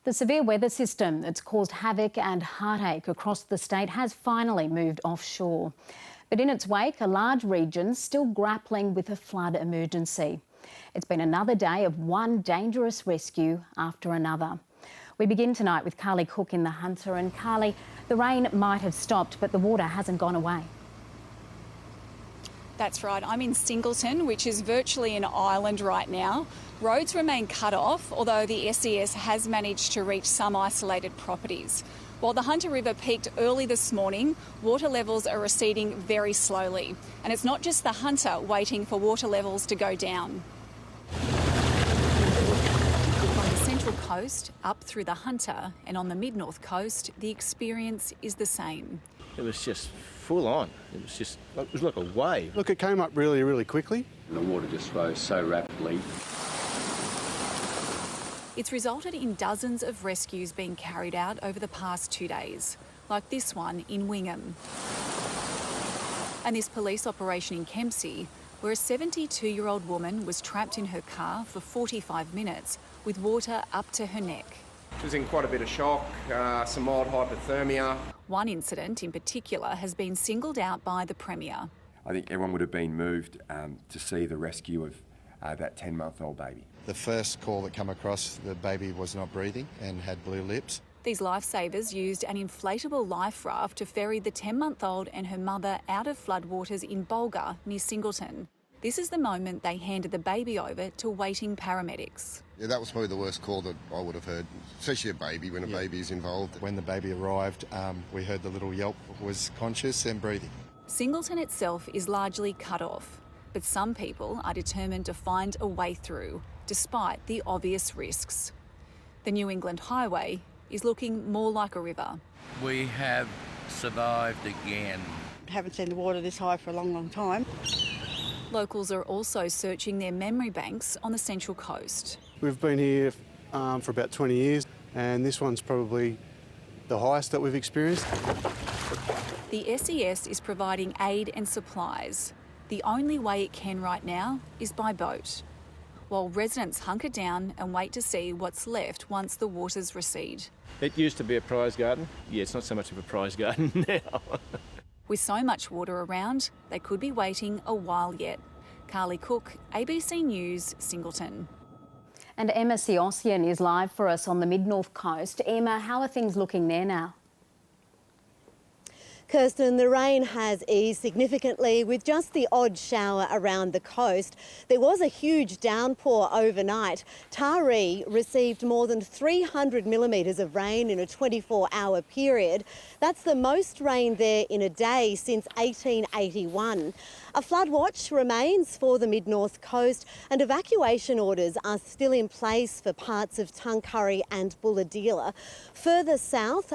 The severe weather system that's caused havoc and heartache across the state has finally moved offshore. But in its wake, a large region still grappling with a flood emergency. It's been another day of one dangerous rescue after another. We begin tonight with Carly Cook in the Hunter. And Carly, the rain might have stopped, but the water hasn't gone away. That's right. I'm in Singleton, which is virtually an island right now. Roads remain cut off, although the SES has managed to reach some isolated properties. While the Hunter River peaked early this morning, water levels are receding very slowly. And it's not just the Hunter waiting for water levels to go down. On the Central Coast, up through the Hunter, and on the Mid-North Coast, the experience is the same. It was just full on. It was like a wave. Look, it came up really, really quickly. The water just rose so rapidly. It's resulted in dozens of rescues being carried out over the past 2 days, like this one in Wingham. And this police operation in Kempsey, where a 72-year-old woman was trapped in her car for 45 minutes with water up to her neck. She was in quite a bit of shock, some mild hypothermia. One incident in particular has been singled out by the Premier. I think everyone would have been moved to see the rescue of that 10-month-old baby. The first call that came across, the baby was not breathing and had blue lips. These lifesavers used an inflatable life raft to ferry the 10-month-old and her mother out of floodwaters in Bulga near Singleton. This is the moment they handed the baby over to waiting paramedics. Yeah, that was probably the worst call that I would have heard, especially a baby, when a baby is involved. When the baby arrived, we heard the little yelp was conscious and breathing. Singleton itself is largely cut off, but some people are determined to find a way through, despite the obvious risks. The New England Highway is looking more like a river. We have survived again. Haven't seen the water this high for a long, long time. Locals are also searching their memory banks on the Central Coast. We've been here for about 20 years, and this one's probably the highest that we've experienced. The SES is providing aid and supplies. The only way it can right now is by boat, while residents hunker down and wait to see what's left once the waters recede. It used to be a prize garden. Yeah, it's not so much of a prize garden now. With so much water around, they could be waiting a while yet. Carly Cook, ABC News, Singleton. And Emma Siossian is live for us on the Mid-North Coast. Emma, how are things looking there now? Kirsten, the rain has eased significantly with just the odd shower around the coast. There was a huge downpour overnight. Taree received more than 300 millimetres of rain in a 24-hour period. That's the most rain there in a day since 1881. A flood watch remains for the Mid-North Coast and evacuation orders are still in place for parts of Tuncurry and Bulahdelah. Further south,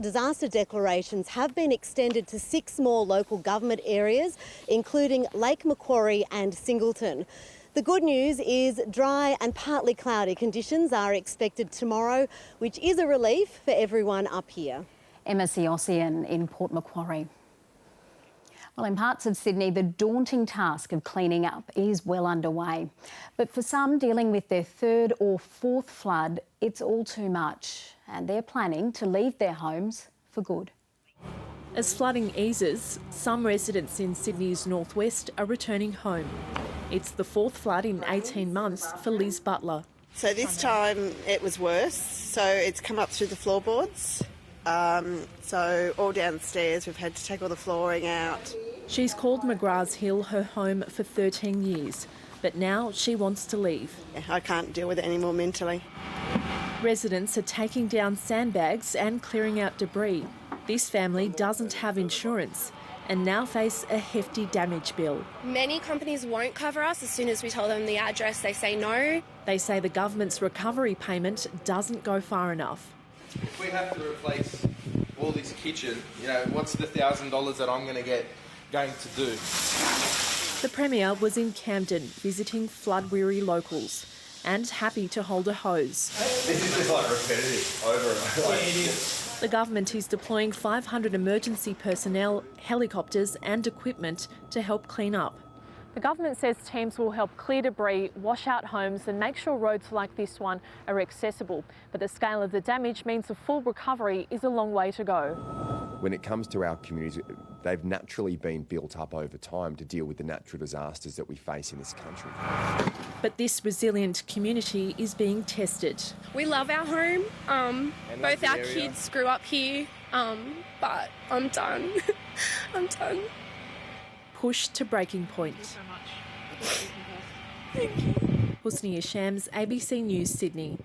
disaster declarations have been extended to 6 more local government areas, including Lake Macquarie and Singleton. The good news is dry and partly cloudy conditions are expected tomorrow, which is a relief for everyone up here. Emma Siossian in Port Macquarie. Well, in parts of Sydney, the daunting task of cleaning up is well underway. But for some dealing with their 3rd or 4th flood, it's all too much, and they're planning to leave their homes for good. As flooding eases, some residents in Sydney's northwest are returning home. It's the 4th flood in 18 months for Liz Butler. So this time it was worse, so it's come up through the floorboards. So all downstairs we've had to take all the flooring out. She's called McGrath's Hill her home for 13 years, but now she wants to leave. I can't deal with it anymore mentally. Residents are taking down sandbags and clearing out debris. This family doesn't have insurance and now face a hefty damage bill. Many companies won't cover us. As soon as we tell them the address, they say no. They say the government's recovery payment doesn't go far enough. If we have to replace all this kitchen, what's the $1,000 that I'm going to do? The Premier was in Camden visiting flood-weary locals and happy to hold a hose. This is just like repetitive over and over. It is. The government is deploying 500 emergency personnel, helicopters and equipment to help clean up. The government says teams will help clear debris, wash out homes and make sure roads like this one are accessible. But the scale of the damage means a full recovery is a long way to go. When it comes to our communities, they've naturally been built up over time to deal with the natural disasters that we face in this country. But this resilient community is being tested. We love our home. Both our kids grew up here, but I'm done. I'm done. Pushed to breaking point. Thank you. Husnia Shams, ABC News, Sydney.